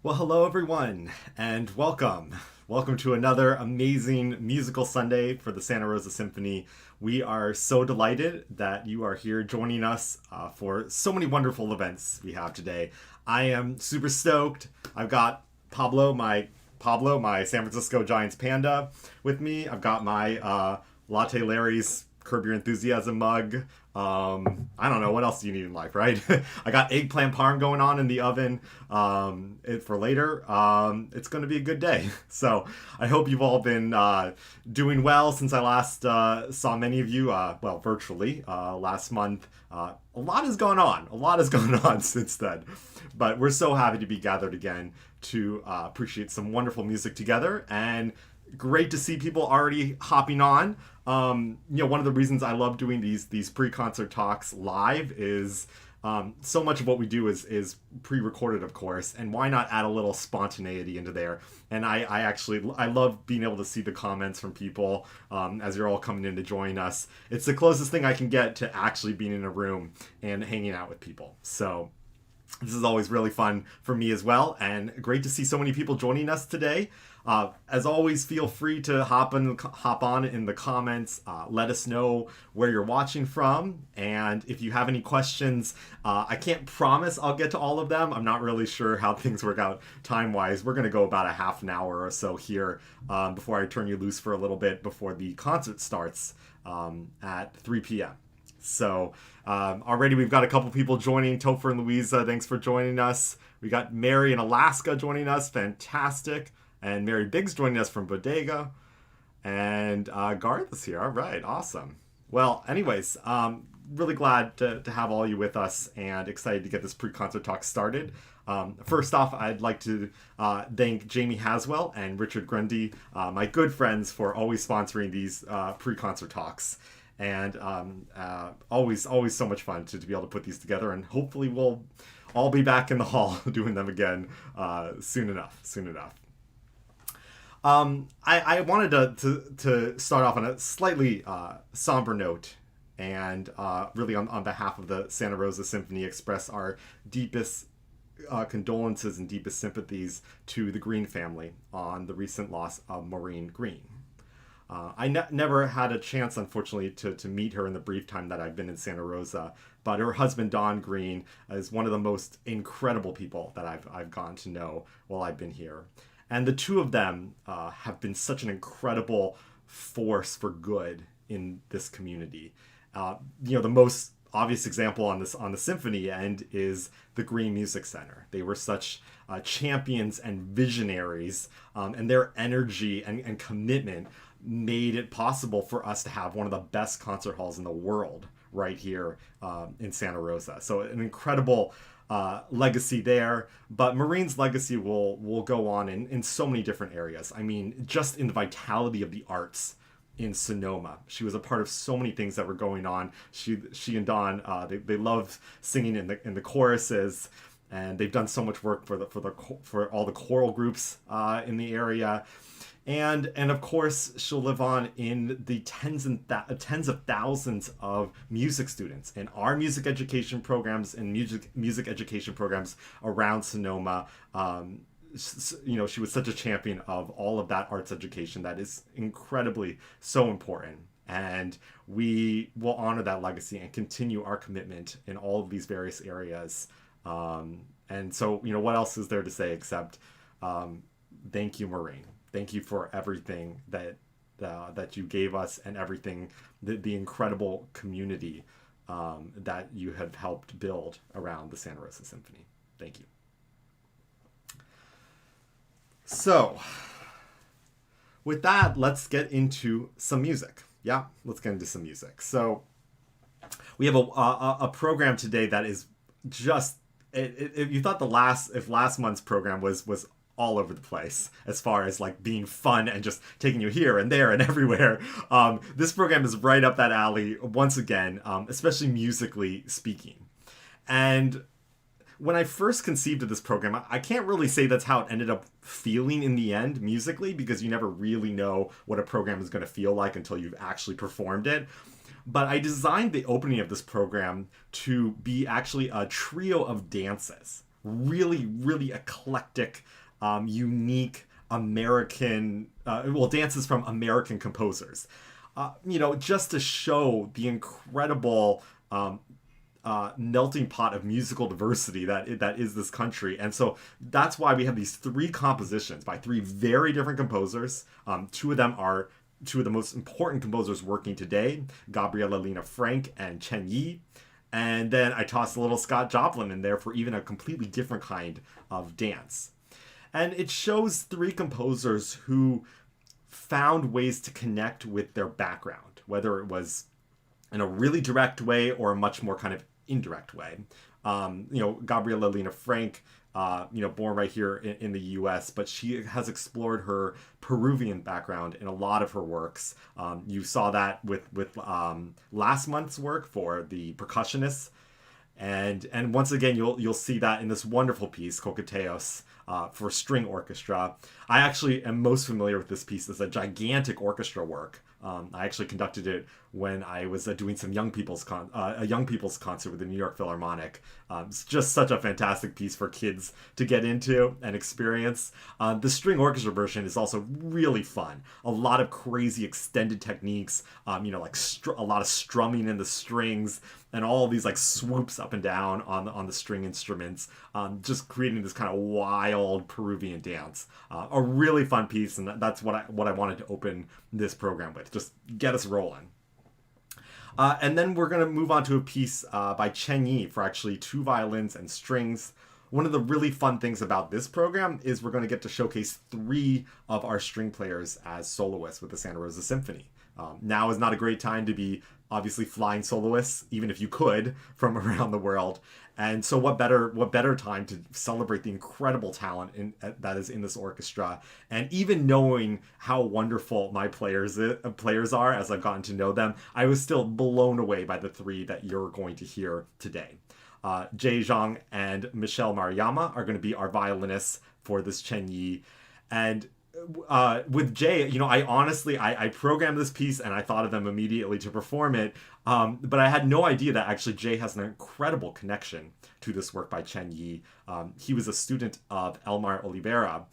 Well, hello everyone, and welcome. Welcome to another amazing musical Sunday for the Santa Rosa Symphony. We are so delighted that you are here joining us for so many wonderful events we have today. I am super stoked. I've got Pablo, my San Francisco Giants panda, with me. I've got my Latte Larry's Curb Your Enthusiasm mug. I don't know what else do you need in life, right? I got eggplant parm going on in the oven for later. It's going to be a good day. So I hope you've all been doing well since I last saw many of you, virtually last month. A lot has gone on. A lot has gone on since then. But we're so happy to be gathered again to appreciate some wonderful music together, and great to see people already hopping on. One of the reasons I love doing these pre-concert talks live is so much of what we do is pre-recorded, of course, and why not add a little spontaneity into there? And I love being able to see the comments from people as you're all coming in to join us. It's the closest thing I can get to actually being in a room and hanging out with people. So this is always really fun for me as well, and great to see so many people joining us today. As always, feel free to hop on in the comments. Let us know where you're watching from, and if you have any questions, I can't promise I'll get to all of them. I'm not really sure how things work out time-wise. We're going to go about a half an hour or so here before I turn you loose for a little bit before the concert starts at 3 p.m. So already we've got a couple people joining. Topher and Louisa, thanks for joining us. We got Mary in Alaska joining us. Fantastic. And Mary Biggs joining us from Bodega. And Garth is here. All right. Awesome. Well, anyways, really glad to have all you with us and excited to get this pre-concert talk started. First off, I'd like to thank Jamie Haswell and Richard Grundy, my good friends, for always sponsoring these pre-concert talks. And always so much fun to be able to put these together. And hopefully we'll all be back in the hall doing them again soon enough. I wanted to start off on a slightly somber note, and really on behalf of the Santa Rosa Symphony express our deepest condolences and deepest sympathies to the Greene family on the recent loss of Maureen Greene. I never had a chance, unfortunately, to meet her in the brief time that I've been in Santa Rosa, but her husband, Don Greene, is one of the most incredible people that I've gotten to know while I've been here. And the two of them have been such an incredible force for good in this community. The most obvious example on the symphony end is the Greene Music Center. They were such champions and visionaries, and their energy and commitment made it possible for us to have one of the best concert halls in the world right here in Santa Rosa. So an incredible legacy there, but Maureen's legacy will go on in so many different areas. I mean, just in the vitality of the arts in Sonoma. She was a part of so many things that were going on. She and Don, they love singing in the choruses, and they've done so much work for all the choral groups in the area. And of course, she'll live on in the tens of thousands of music students in our music education programs and music education programs around Sonoma. She was such a champion of all of that arts education that is incredibly so important. And we will honor that legacy and continue our commitment in all of these various areas. And so, what else is there to say except thank you, Maureen. Thank you for everything that you gave us, and everything, the incredible community that you have helped build around the Santa Rosa Symphony. Thank you. So, with that, let's get into some music. Yeah, let's get into some music. So, we have a program today that is just... If you thought if last month's program was all over the place as far as like being fun and just taking you here and there and everywhere, this program is right up that alley once again, especially musically speaking. And when I first conceived of this program, I can't really say that's how it ended up feeling in the end musically, because you never really know what a program is going to feel like until you've actually performed it. But I designed the opening of this program to be actually a trio of dances really, really eclectic, unique American, dances from American composers. Just to show the incredible melting pot of musical diversity that is this country. And so that's why we have these three compositions by three very different composers. Two of them are two of the most important composers working today, Gabriela Lena Frank and Chen Yi. And then I tossed a little Scott Joplin in there for even a completely different kind of dance. And it shows three composers who found ways to connect with their background, whether it was in a really direct way or a much more kind of indirect way. Gabriela Lena Frank, born right here in the U.S., but she has explored her Peruvian background in a lot of her works. You saw that with last month's work for the percussionists, and once again you'll see that in this wonderful piece, Coqueteos, for string orchestra. I actually am most familiar with this piece as a gigantic orchestra work. I actually conducted it when I was doing some young people's concert with the New York Philharmonic. It's just such a fantastic piece for kids to get into and experience. The string orchestra version is also really fun. A lot of crazy extended techniques, a lot of strumming in the strings and all of these like swoops up and down on the string instruments, just creating this kind of wild Peruvian dance. A really fun piece, and that's what I wanted to open this program with. Just get us rolling. And then we're going to move on to a piece by Chen Yi for actually two violins and strings. One of the really fun things about this program is we're going to get to showcase three of our string players as soloists with the Santa Rosa Symphony. Now is not a great time to be obviously flying soloists, even if you could, from around the world. And so what better time to celebrate the incredible talent that is in this orchestra, and even knowing how wonderful my players are as I've gotten to know them, I was still blown away by the three that you're going to hear today. Jay Zhang and Michelle Mariyama are going to be our violinists for this Chen Yi. And with Jay, I programmed this piece and I thought of them immediately to perform it. But I had no idea that actually Jay has an incredible connection to this work by Chen Yi. He was a student of Elmar Oliveira,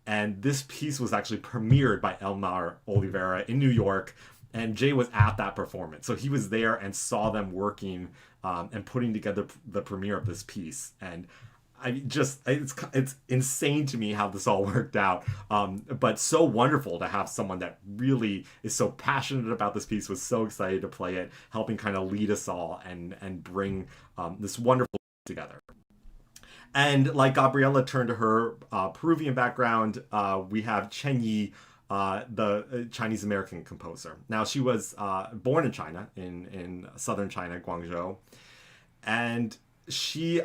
and this piece was actually premiered by Elmar Oliveira in New York, and Jay was at that performance. So he was there and saw them working and putting together the premiere of this piece. And it's insane to me how this all worked out, but so wonderful to have someone that really is so passionate about this piece, was so excited to play it, helping kind of lead us all and bring this wonderful together. And like Gabriela turned to her Peruvian background, we have Chen Yi, the Chinese American composer. Now, she was born in China, in southern China, Guangzhou, and she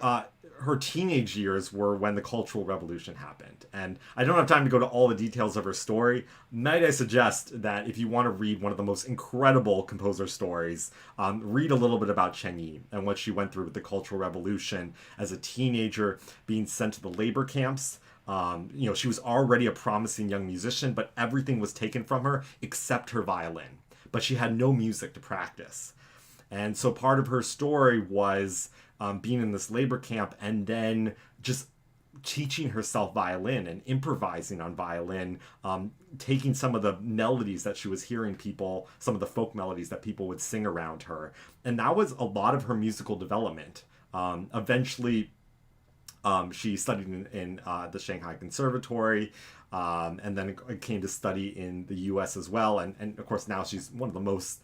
her teenage years were when the Cultural Revolution happened. And I don't have time to go to all the details of her story. Might I suggest that if you want to read one of the most incredible composer stories, read a little bit about Chen Yi and what she went through with the Cultural Revolution as a teenager, being sent to the labor camps. She was already a promising young musician, but everything was taken from her except her violin. But she had no music to practice. And so part of her story was being in this labor camp and then just teaching herself violin and improvising on violin, taking some of the melodies that she was hearing some of the folk melodies that people would sing around her. And that was a lot of her musical development. Eventually, she studied in the Shanghai Conservatory, and then came to study in the U.S. as well. And of course, now she's one of the most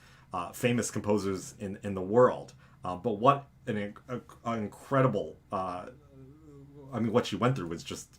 famous composers in the world. But what an incredible, what she went through was just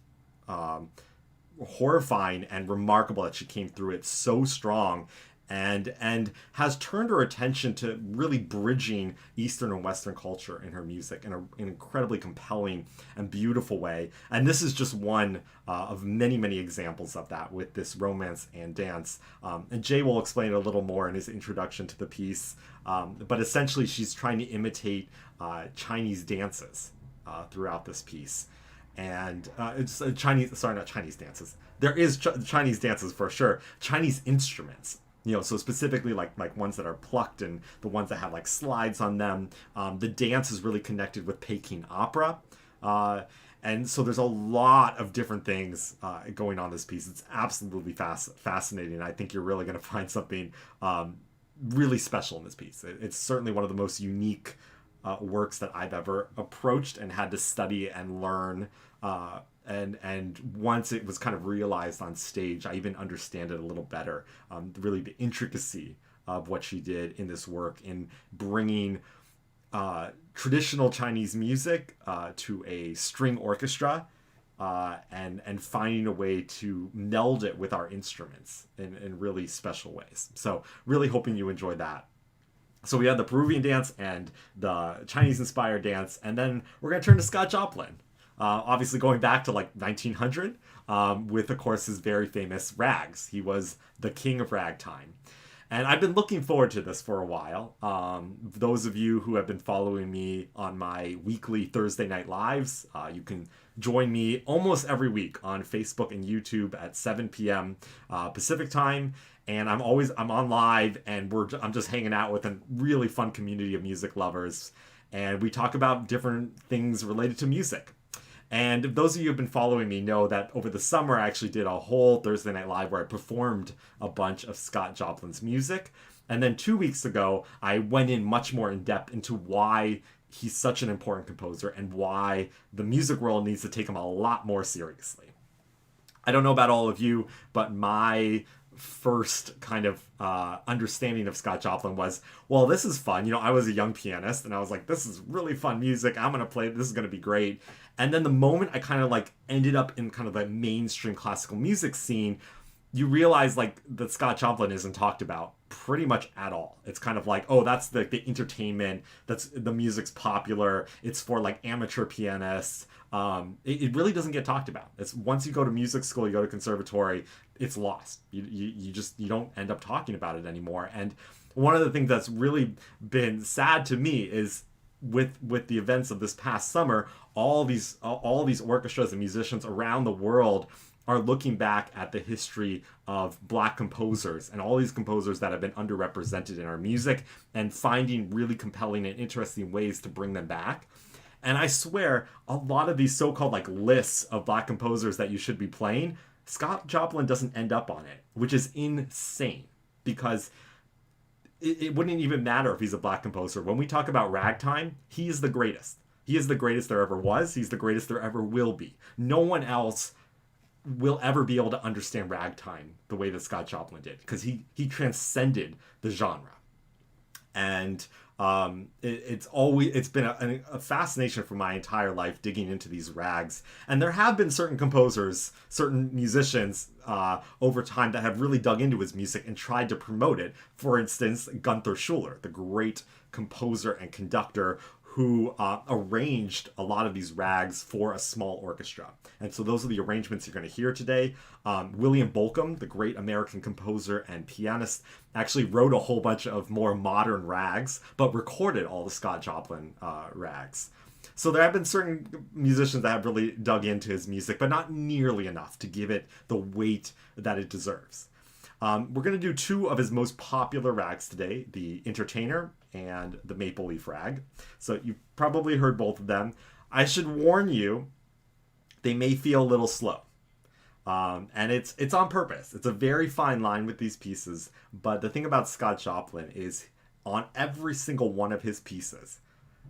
horrifying and remarkable that she came through it so strong, and has turned her attention to really bridging Eastern and Western culture in her music in an incredibly compelling and beautiful way. And this is just one of many, many examples of that with this Romance and Dance. And Jay will explain it a little more in his introduction to the piece. But essentially, she's trying to imitate Chinese dances throughout this piece. And it's not Chinese dances. There is Chinese dances for sure. Chinese instruments. So specifically like ones that are plucked and the ones that have like slides on them. The dance is really connected with Peking opera. And so there's a lot of different things going on in this piece. It's absolutely fascinating. I think you're really going to find something really special in this piece. It's certainly one of the most unique works that I've ever approached and had to study and learn. And once it was kind of realized on stage, I even understand it a little better. Really the intricacy of what she did in this work in bringing traditional Chinese music to a string orchestra and finding a way to meld it with our instruments in really special ways. So really hoping you enjoy that. So we had the Peruvian dance and the Chinese-inspired dance, and then we're going to turn to Scott Joplin. Obviously going back to like 1900 with, of course, his very famous rags. He was the king of ragtime. And I've been looking forward to this for a while. Those of you who have been following me on my weekly Thursday night lives, you can join me almost every week on Facebook and YouTube at 7 p.m. Pacific time. And I'm on live, and I'm just hanging out with a really fun community of music lovers. And we talk about different things related to music. And those of you who have been following me know that over the summer, I actually did a whole Thursday Night Live where I performed a bunch of Scott Joplin's music. And then 2 weeks ago, I went in much more in depth into why he's such an important composer and why the music world needs to take him a lot more seriously. I don't know about all of you, but my first kind of understanding of Scott Joplin was, well, this is fun. I was a young pianist and I was like, this is really fun music. I'm going to play. This is going to be great. And then the moment I kind of like ended up in kind of the mainstream classical music scene, you realize like that Scott Joplin isn't talked about pretty much at all. It's kind of like, oh, that's the entertainment. That's the music's popular. It's for like amateur pianists. It really doesn't get talked about. It's once you go to music school, you go to conservatory, it's lost. You don't end up talking about it anymore. And one of the things that's really been sad to me is with the events of this past summer, all these orchestras and musicians around the world are looking back at the history of Black composers and all these composers that have been underrepresented in our music and finding really compelling and interesting ways to bring them back. And I swear, a lot of these so-called like lists of Black composers that you should be playing, Scott Joplin doesn't end up on it, which is insane because it wouldn't even matter if he's a Black composer. When we talk about ragtime, he is the greatest. He is the greatest there ever was. He's the greatest there ever will be. No one else will ever be able to understand ragtime the way that Scott Joplin did because he transcended the genre. And it's been a fascination for my entire life digging into these rags. And there have been certain composers, certain musicians over time that have really dug into his music and tried to promote it. For instance, Gunther Schuller, the great composer and conductor who arranged a lot of these rags for a small orchestra. And so those are the arrangements you're going to hear today. William Bolcom, the great American composer and pianist, actually wrote a whole bunch of more modern rags, but recorded all the Scott Joplin rags. So there have been certain musicians that have really dug into his music, but not nearly enough to give it the weight that it deserves. We're going to do two of his most popular rags today, the Entertainer and the Maple Leaf Rag. So you've probably heard both of them. I should warn you, they may feel a little slow. And it's on purpose. It's a very fine line with these pieces. But the thing about Scott Joplin is on every single one of his pieces,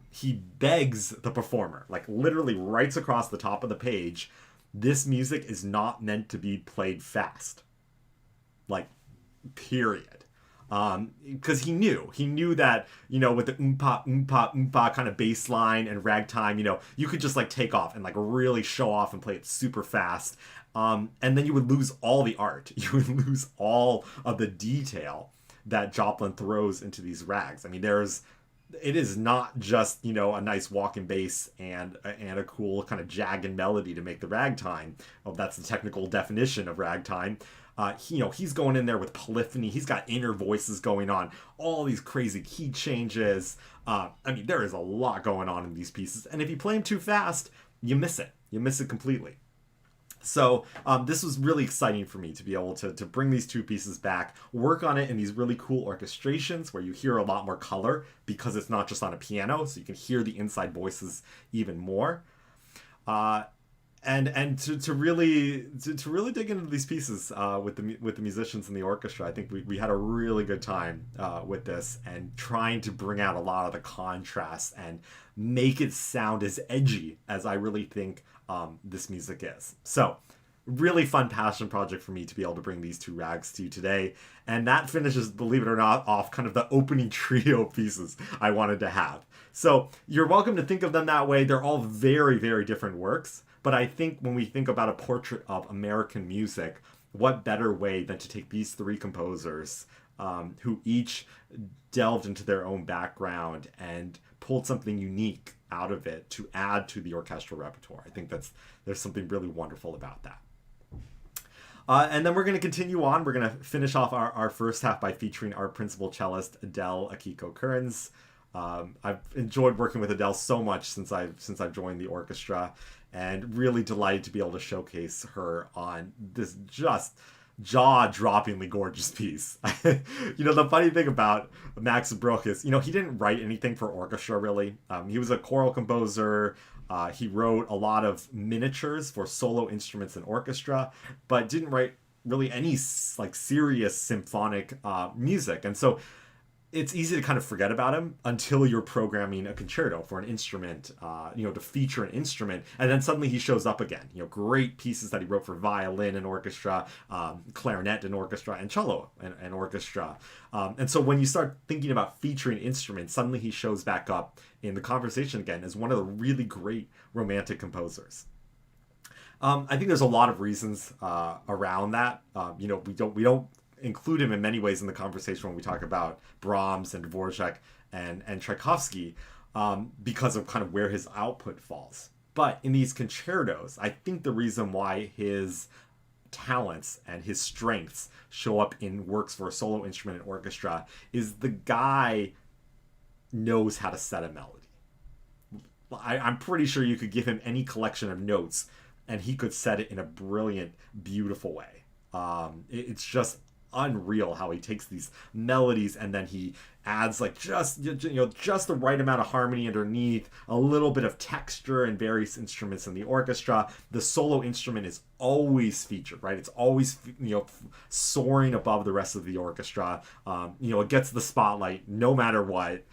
he begs the performer, like literally writes across the top of the page, this music is not meant to be played fast. Like, period. Because he knew that, with the oompa kind of bass line and ragtime, you could just like take off and like really show off and play it super fast. And then you would lose all the art. You would lose all of the detail that Joplin throws into these rags. I mean, it is not just, a nice walking bass and a cool kind of jagged melody to make the ragtime. Well, that's the technical definition of ragtime. He's going in there with polyphony. He's got inner voices going on, all these crazy key changes. There is a lot going on in these pieces. And if you play them too fast, you miss it. You miss it completely. So this was really exciting for me to be able to bring these two pieces back, work on it in these really cool orchestrations where you hear a lot more color because it's not just on a piano, so you can hear the inside voices even more. To really to really dig into these pieces with the musicians in the orchestra, I think we had a really good time with this, and trying to bring out a lot of the contrasts and make it sound as edgy as I really think this music is. So really fun passion project for me to be able to bring these two rags to you today. And that finishes, believe it or not, off kind of the opening trio pieces I wanted to have. So you're welcome to think of them that way. They're all very, very different works. But I think when we think about a portrait of American music, what better way than to take these three composers who each delved into their own background and pulled something unique out of it to add to the orchestral repertoire. I think there's something really wonderful about that. And then we're going to continue on. We're going to finish off our first half by featuring our principal cellist, Adele Akiko-Kearns. I've enjoyed working with Adele so much since I've joined the orchestra, and really delighted to be able to showcase her on this just jaw-droppingly gorgeous piece. The funny thing about Max Bruch is, he didn't write anything for orchestra, really. He was a choral composer. He wrote a lot of miniatures for solo instruments and orchestra, but didn't write really any serious symphonic music. And so it's easy to kind of forget about him until you're programming a concerto for an instrument, to feature an instrument, and then suddenly he shows up again. Great pieces that he wrote for violin and orchestra, clarinet and orchestra, and cello and orchestra. And so when you start thinking about featuring instruments, suddenly he shows back up in the conversation again as one of the really great romantic composers. I think there's a lot of reasons around that. We don't include him in many ways in the conversation when we talk about Brahms and Dvorak and Tchaikovsky because of kind of where his output falls. But in these concertos, I think the reason why his talents and his strengths show up in works for a solo instrument and orchestra is the guy knows how to set a melody. I'm pretty sure you could give him any collection of notes and he could set it in a brilliant, beautiful way. It's just unreal how he takes these melodies and then he adds just the right amount of harmony underneath, a little bit of texture in various instruments in the orchestra. The solo instrument is always featured, right? It's always soaring above the rest of the orchestra. It gets the spotlight no matter what.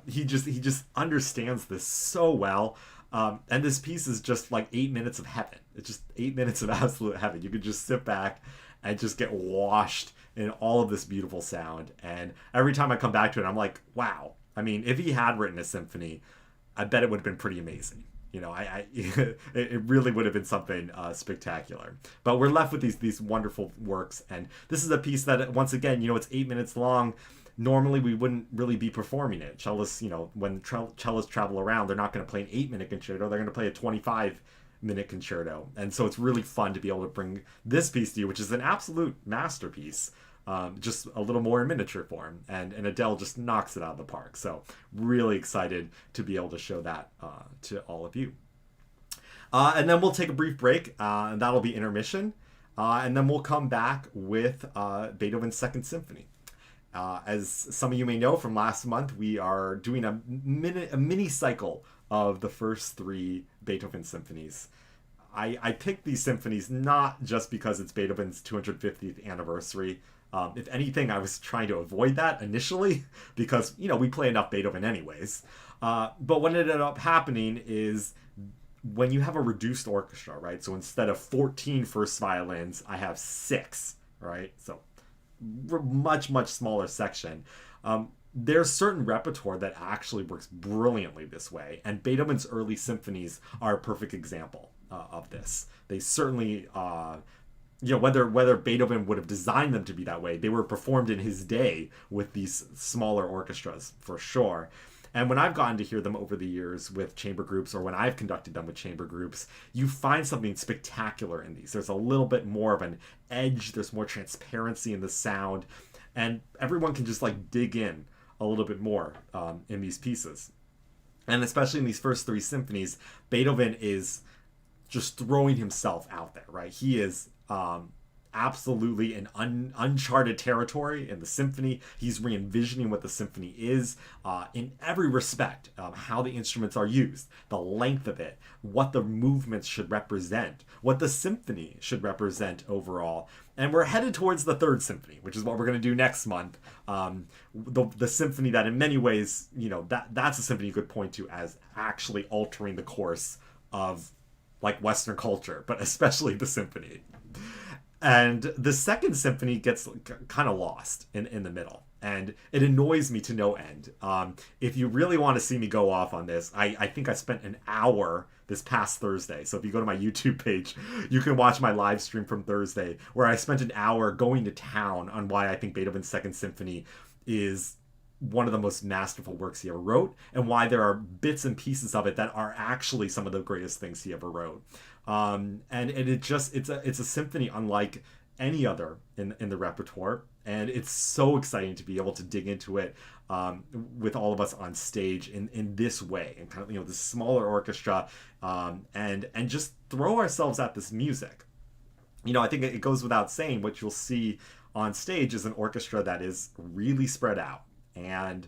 He just understands this so well. And this piece is just 8 minutes of heaven. It's just 8 minutes of absolute heaven. You could just sit back and just get washed in all of this beautiful sound. And every time I come back to it, I'm like, wow. I mean, if he had written a symphony, I bet it would have been pretty amazing. It really would have been something spectacular. But we're left with these wonderful works. And this is a piece that, once again, it's 8 minutes long. Normally, we wouldn't really be performing it. Cellists, when cellists travel around, they're not going to play an 8-minute concerto. They're going to play a 25-minute concerto. And so it's really fun to be able to bring this piece to you, which is an absolute masterpiece, just a little more in miniature form. And Adele just knocks it out of the park. So really excited to be able to show that to all of you. And then we'll take a brief break, and that'll be intermission. And then we'll come back with Beethoven's Second Symphony. As some of you may know from last month, we are doing a mini cycle of the first three Beethoven symphonies. I picked these symphonies not just because it's Beethoven's 250th anniversary. If anything, I was trying to avoid that initially because, we play enough Beethoven anyways. But what ended up happening is when you have a reduced orchestra, right? So instead of 14 first violins, I have 6, right? So much smaller section. There's certain repertoire that actually works brilliantly this way, and Beethoven's early symphonies are a perfect example of this. They certainly whether Beethoven would have designed them to be that way, they were performed in his day with these smaller orchestras for sure. And when I've gotten to hear them over the years with chamber groups, or when I've conducted them with chamber groups, you find something spectacular in these. There's a little bit more of an edge. There's more transparency in the sound. And everyone can just dig in a little bit more in these pieces. And especially in these first three symphonies, Beethoven is just throwing himself out there, right? He is absolutely an uncharted territory in the symphony. He's re-envisioning what the symphony is in every respect, how the instruments are used, the length of it, what the movements should represent, what the symphony should represent overall. And we're headed towards the third symphony, which is what we're going to do next month. The symphony that in many ways, that's a symphony you could point to as actually altering the course of like Western culture, but especially the symphony. And the second symphony gets kind of lost in the middle. And it annoys me to no end. If you really want to see me go off on this, I think I spent an hour this past Thursday. So if you go to my YouTube page, you can watch my live stream from Thursday, where I spent an hour going to town on why I think Beethoven's Second Symphony is one of the most masterful works he ever wrote, and why there are bits and pieces of it that are actually some of the greatest things he ever wrote. And it's a symphony unlike any other in the repertoire, and it's so exciting to be able to dig into it with all of us on stage in this way, and kind of this smaller orchestra, and just throw ourselves at this music. I think it goes without saying, what you'll see on stage is an orchestra that is really spread out. And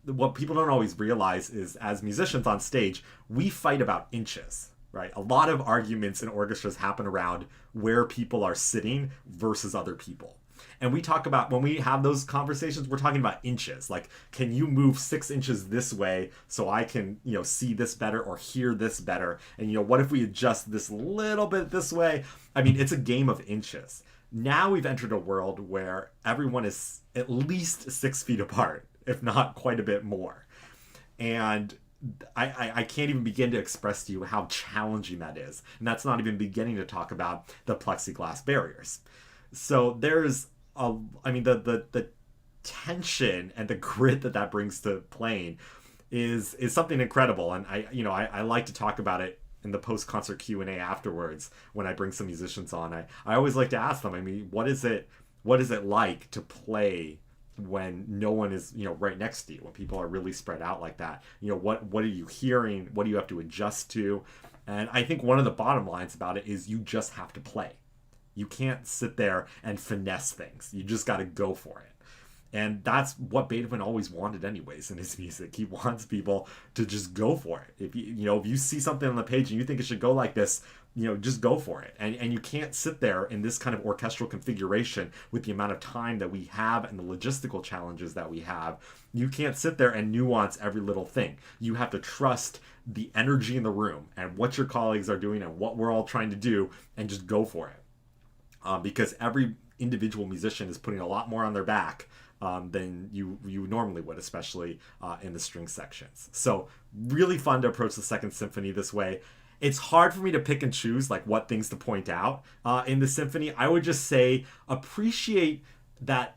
what people don't always realize is, as musicians on stage, we fight about inches, right? A lot of arguments in orchestras happen around where people are sitting versus other people. And we talk about, when we have those conversations, we're talking about inches. Like, can you move 6 inches this way so I can, see this better or hear this better? And, what if we adjust this little bit this way? I mean, it's a game of inches. Now we've entered a world where everyone is at least 6 feet apart, if not quite a bit more. And I can't even begin to express to you how challenging that is. And that's not even beginning to talk about the plexiglass barriers. So there's the tension and the grit that brings to playing is something incredible. And I like to talk about it in the post-concert Q&A afterwards when I bring some musicians on. I always like to ask them, what is it like to play when no one is right next to you, when people are really spread out like that? What are you hearing? What do you have to adjust to? And I think one of the bottom lines about it is you just have to play. You can't sit there and finesse things. You just got to go for it. And that's what Beethoven always wanted anyways in his music. He wants people to just go for it. If you see something on the page and you think it should go like this, just go for it. And you can't sit there in this kind of orchestral configuration with the amount of time that we have and the logistical challenges that we have. You can't sit there and nuance every little thing. You have to trust the energy in the room and what your colleagues are doing and what we're all trying to do, and just go for it. Because every individual musician is putting a lot more on their back than you normally would, especially in the string sections. So really fun to approach the Second Symphony this way. It's hard for me to pick and choose like what things to point out in the symphony. I would just say appreciate that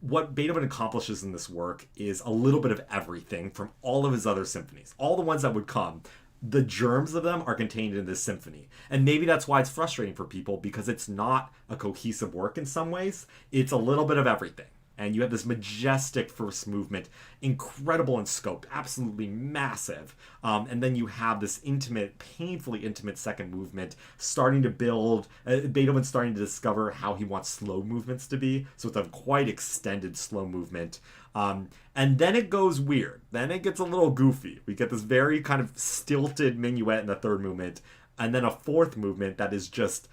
what Beethoven accomplishes in this work is a little bit of everything from all of his other symphonies. All the ones that would come, the germs of them are contained in this symphony. And maybe that's why it's frustrating for people, because it's not a cohesive work in some ways. It's a little bit of everything. And you have this majestic first movement, incredible in scope, absolutely massive. And then you have this intimate, painfully intimate second movement starting to build. Beethoven's starting to discover how he wants slow movements to be. So it's a quite extended slow movement. And then it goes weird. Then it gets a little goofy. We get this very kind of stilted minuet in the third movement. And then a fourth movement that is just...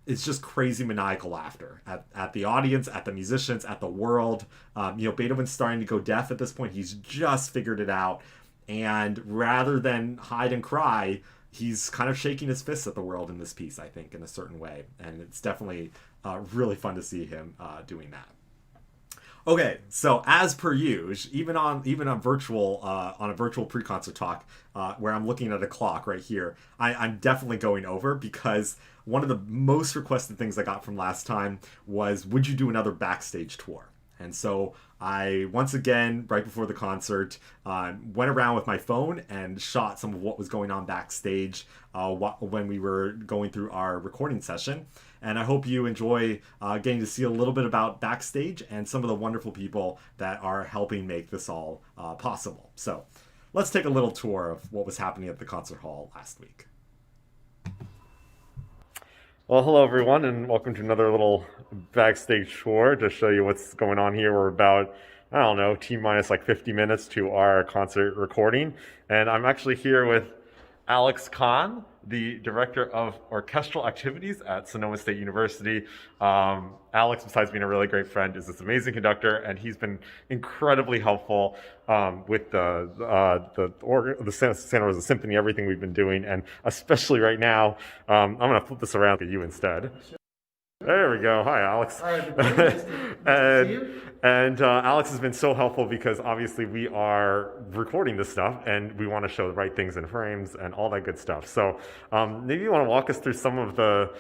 it's just crazy maniacal laughter at the audience, at the musicians, at the world. Beethoven's starting to go deaf at this point. He's just figured it out. And rather than hide and cry, he's kind of shaking his fists at the world in this piece, I think, in a certain way. And it's definitely really fun to see him doing that. Okay, so as per usual, even on a virtual pre-concert talk, where I'm looking at a clock right here, I'm definitely going over, because one of the most requested things I got from last time was, would you do another Backstage tour? And so I, once again, right before the concert, went around with my phone and shot some of what was going on backstage when we were going through our recording session. And I hope you enjoy getting to see a little bit about Backstage and some of the wonderful people that are helping make this all possible. So let's take a little tour of what was happening at the concert hall last week. Well, hello everyone, and welcome to another little backstage tour to show you what's going on here. We're about, I don't know, T minus like 50 minutes to our concert recording, and I'm actually here with Alex Kahn, the Director of Orchestral Activities at Sonoma State University. Alex, besides being a really great friend, is this amazing conductor, and he's been incredibly helpful with the Santa Rosa Symphony, everything we've been doing, and especially right now, I'm going to flip this around to you instead. There we go. Hi, Alex. Hi, everybody. Nice to see you. And Alex has been so helpful because obviously we are recording this stuff and we want to show the right things in frames and all that good stuff. So maybe you want to walk us through some of the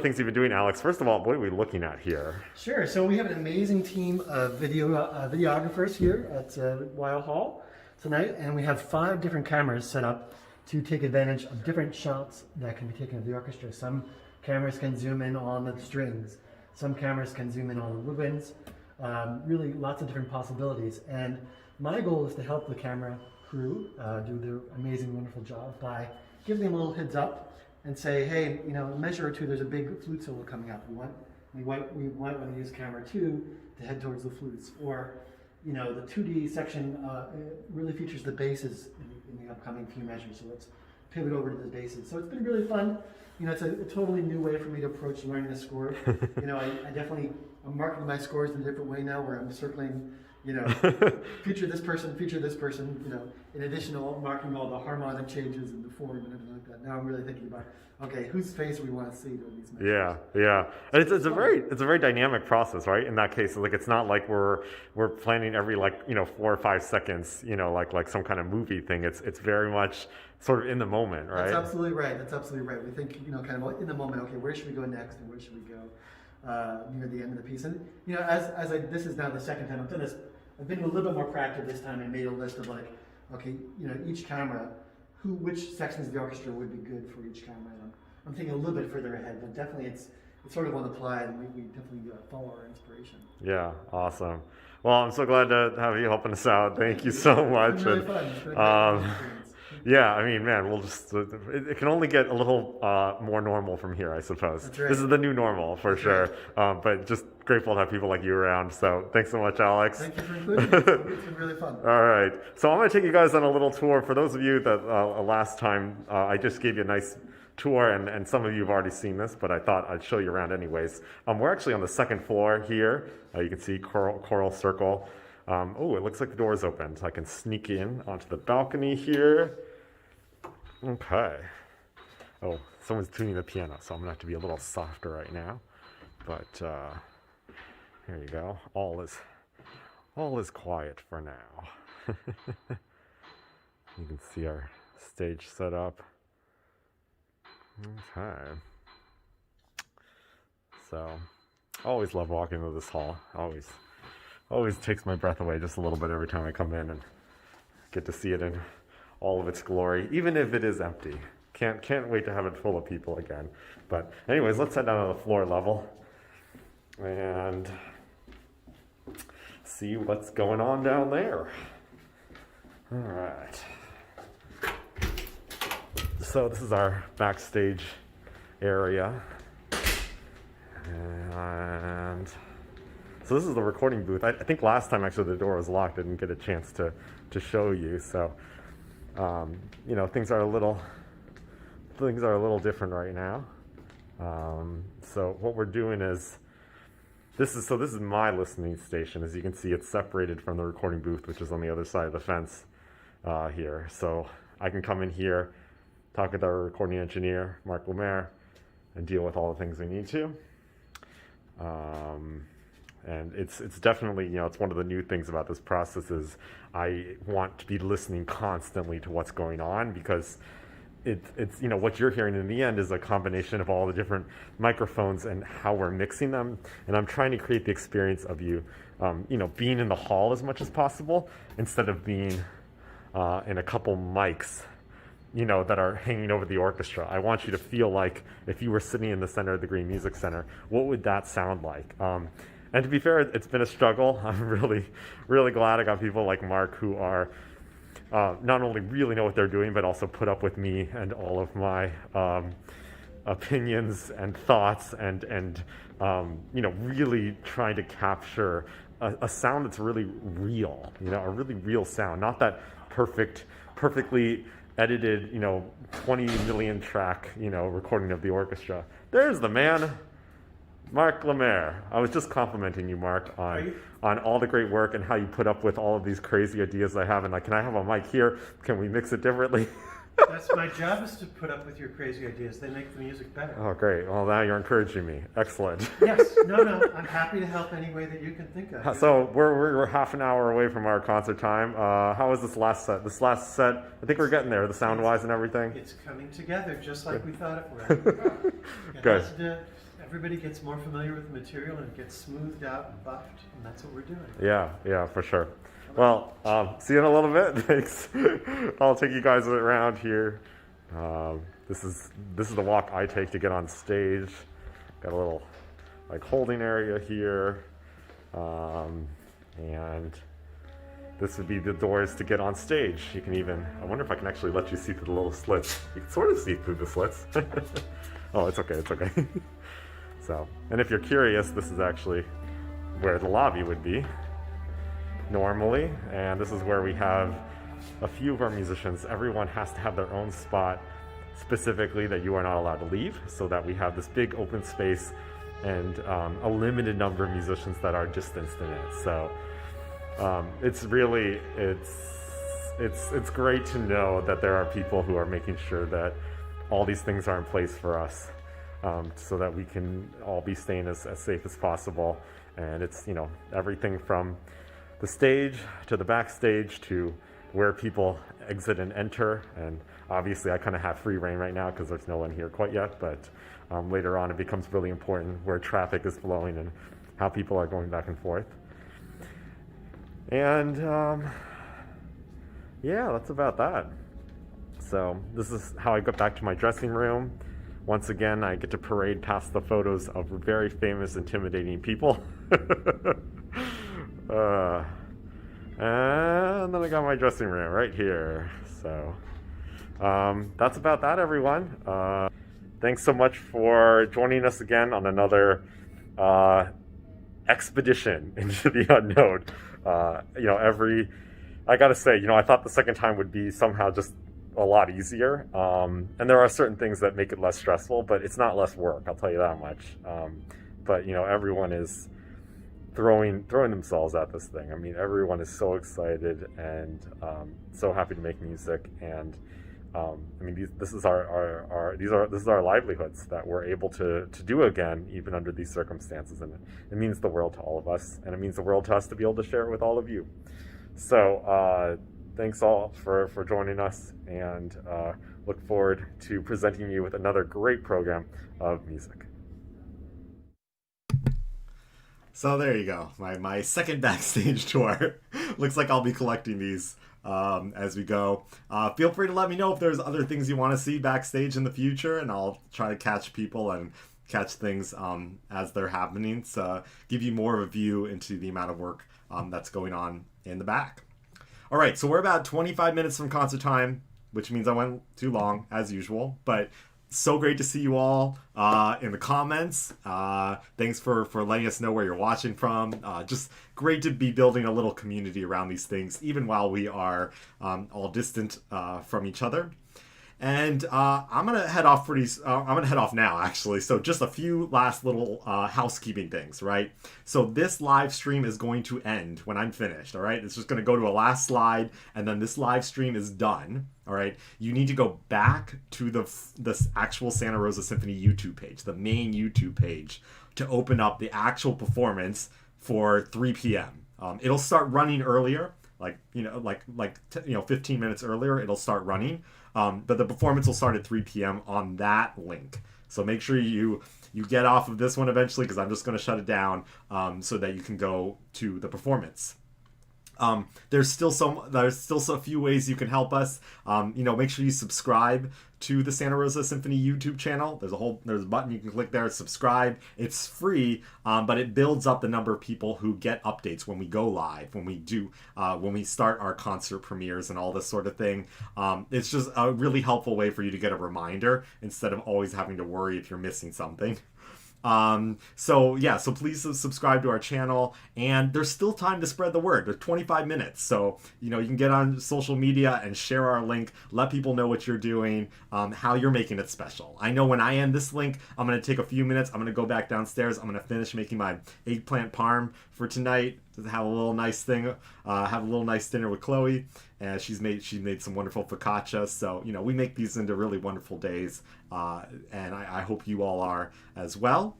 things you've been doing, Alex. First of all, what are we looking at here? Sure. So we have an amazing team of videographers here at Weill Hall tonight, and we have 5 different cameras set up to take advantage of different shots that can be taken of the orchestra. Some cameras can zoom in on the strings. Some cameras can zoom in on the woodwinds. Really lots of different possibilities. And my goal is to help the camera crew do their amazing, wonderful job by giving them a little heads up and say, hey, you know, a measure or two, there's a big flute solo coming up. We might want to use camera 2 to head towards the flutes. Or, you know, the 2D section really features the basses in the upcoming few measures. So let's pivot over to the basses. So it's been really fun. You know, it's a totally new way for me to approach learning the score. You know, I'm marking my scores in a different way now, where I'm circling, you know, feature this person, you know, in addition to marking all the harmonic changes and the form and everything like that. Now I'm really thinking about, okay, whose face we want to see during these measures. Yeah. And it's a very dynamic process, right? In that case, like it's not like we're planning every 4 or 5 seconds, you know, like some kind of movie thing. It's very much sort of in the moment, right? That's absolutely right. We think, you know, kind of in the moment. Okay, where should we go next, and where should we go near the end of the piece? And you know, this is now the second time I've done this. I've been a little bit more proactive this time and made a list of like, okay, you know, each camera, which sections of the orchestra would be good for each camera. And I'm thinking a little bit further ahead, but definitely it's sort of on the fly, and we definitely follow our inspiration. Yeah, awesome. Well, I'm so glad to have you helping us out. Thank you so much. It's been really fun. It's been a great experience. Yeah, I mean, man, we'll just, it can only get a little more normal from here, I suppose. That's right. This is the new normal, for sure. Right. But just grateful to have people like you around. So thanks so much, Alex. Thank you for including me. It's been really fun. All right. So I'm going to take you guys on a little tour. For those of you that last time, I just gave you a nice tour, and some of you have already seen this, but I thought I'd show you around anyways. We're actually on the 2nd floor here. You can see choral circle. Oh, it looks like the door is open, so I can sneak in onto the balcony here. Okay. Oh, someone's tuning the piano, so I'm gonna have to be a little softer right now. But here you go. All is quiet for now. You can see our stage set up. Okay. So, I always love walking into this hall. Always takes my breath away just a little bit every time I come in and get to see it in all of its glory, even if it is empty. Can't wait to have it full of people again. But anyways, let's head down to the floor level and see what's going on down there. All right. So this is our backstage area. And so this is the recording booth. I think last time actually the door was locked. I didn't get a chance to show you. So you know, things are a little different right now. So what we're doing is this is my listening station. As you can see, it's separated from the recording booth, which is on the other side of the fence here. So I can come in here, talk with our recording engineer, Mark Lemaire, and deal with all the things we need to. And it's definitely, you know, it's one of the new things about this process is I want to be listening constantly to what's going on, because it's you know, what you're hearing in the end is a combination of all the different microphones and how we're mixing them. And I'm trying to create the experience of you, you know, being in the hall as much as possible instead of being in a couple mics, you know, that are hanging over the orchestra. I want you to feel like if you were sitting in the center of the Greene Music Center, what would that sound like? And to be fair, it's been a struggle. I'm really glad I got people like Mark who are not only really know what they're doing, but also put up with me and all of my opinions and thoughts and really trying to capture a sound that's really real, a really real sound, not that perfectly edited, 20 million track, recording of the orchestra. There's the man, Mark Lemaire. I was just complimenting you, Mark, on all the great work and how you put up with all of these crazy ideas I have. And can I have a mic here? Can we mix it differently? That's my job, is to put up with your crazy ideas. They make the music better. Oh, great. Well, now you're encouraging me. Excellent. Yes. No. I'm happy to help any way that you can think of. So we're half an hour away from our concert time. How was this last set? I think we're getting there, the sound-wise and everything. It's coming together just like we thought it would. Good. Everybody gets more familiar with the material and it gets smoothed out and buffed, and that's what we're doing. Yeah, for sure. Well, see you in a little bit. Thanks. I'll take you guys around here. This is the walk I take to get on stage. Got a little holding area here, and this would be the doors to get on stage. You can I wonder if I can actually let you see through the little slits. You can sort of see through the slits. Oh, it's okay. So, and if you're curious, this is actually where the lobby would be normally, and this is where we have a few of our musicians. Everyone has to have their own spot specifically that you are not allowed to leave, so that we have this big open space and a limited number of musicians that are distanced in it. So it's great to know that there are people who are making sure that all these things are in place for us, so that we can all be staying as safe as possible. And it's everything from the stage to the backstage to where people exit and enter. And obviously I kind of have free reign right now because there's no one here quite yet, but later on it becomes really important where traffic is flowing and how people are going back and forth. And yeah, that's about that. So this is how I got back to my dressing room. Once again, I get to parade past the photos of very famous, intimidating people. And then I got my dressing room right here. So that's about that, everyone. Thanks so much for joining us again on another expedition into the unknown. I gotta say, I thought the second time would be somehow just a lot easier. And there are certain things that make it less stressful, but it's not less work, I'll tell you that much. But everyone is throwing themselves at this thing. I mean, everyone is so excited and so happy to make music. And this is our livelihoods that we're able to do again, even under these circumstances. And it means the world to all of us, and it means the world to us to be able to share it with all of you. So thanks all for joining us, and look forward to presenting you with another great program of music. So there you go, my second backstage tour. Looks like I'll be collecting these as we go. Feel free to let me know if there's other things you want to see backstage in the future, and I'll try to catch people and catch things as they're happening, so give you more of a view into the amount of work that's going on in the back. All right, so we're about 25 minutes from concert time, which means I went too long, as usual, but so great to see you all in the comments. Thanks for letting us know where you're watching from. Just great to be building a little community around these things, even while we are all distant from each other. And I'm gonna head off now, actually. So just a few last little housekeeping things, right? So this live stream is going to end when I'm finished, all right? It's just gonna go to a last slide, and then this live stream is done, all right? You need to go back to the actual Santa Rosa Symphony YouTube page, the main YouTube page, to open up the actual performance for 3 p.m. It'll start running earlier, 15 minutes earlier. It'll start running. But the performance will start at 3 p.m. on that link. So make sure you get off of this one eventually, because I'm just going to shut it down so that you can go to the performance. There's still a few ways you can help us. Make sure you subscribe to the Santa Rosa Symphony YouTube channel. There's a button you can click there, subscribe. It's free, but it builds up the number of people who get updates when we go live, when we start our concert premieres and all this sort of thing. It's just a really helpful way for you to get a reminder instead of always having to worry if you're missing something. So please subscribe to our channel, and there's still time to spread the word. There's 25 minutes, so you can get on social media and share our link, let people know what you're doing, how you're making it special. I know when I end this link, I'm going to take a few minutes, I'm going to go back downstairs, I'm going to finish making my eggplant parm for tonight, have a little nice dinner with Chloe, and she made some wonderful focaccia. So we make these into really wonderful days, and I hope you all are as well.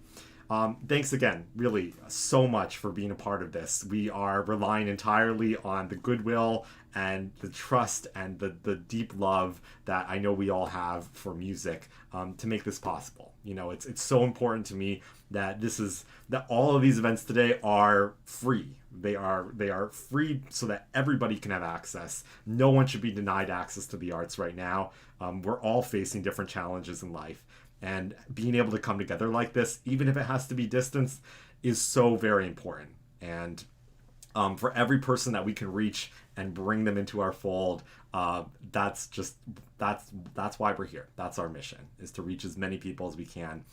Thanks again, really so much for being a part of this. We are relying entirely on the goodwill and the trust and the deep love that I know we all have for music to make this possible. It's so important to me that all of these events today are free. They are free so that everybody can have access. No one should be denied access to the arts right now. We're all facing different challenges in life, and being able to come together like this, even if it has to be distanced, is so very important. And for every person that we can reach and bring them into our fold, that's why we're here. That's our mission, is to reach as many people as we can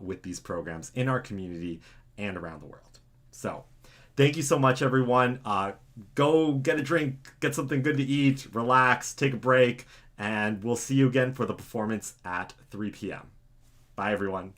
with these programs in our community and around the world. So thank you so much, everyone. Go get a drink, get something good to eat, relax, take a break, and we'll see you again for the performance at 3 p.m. Bye, everyone.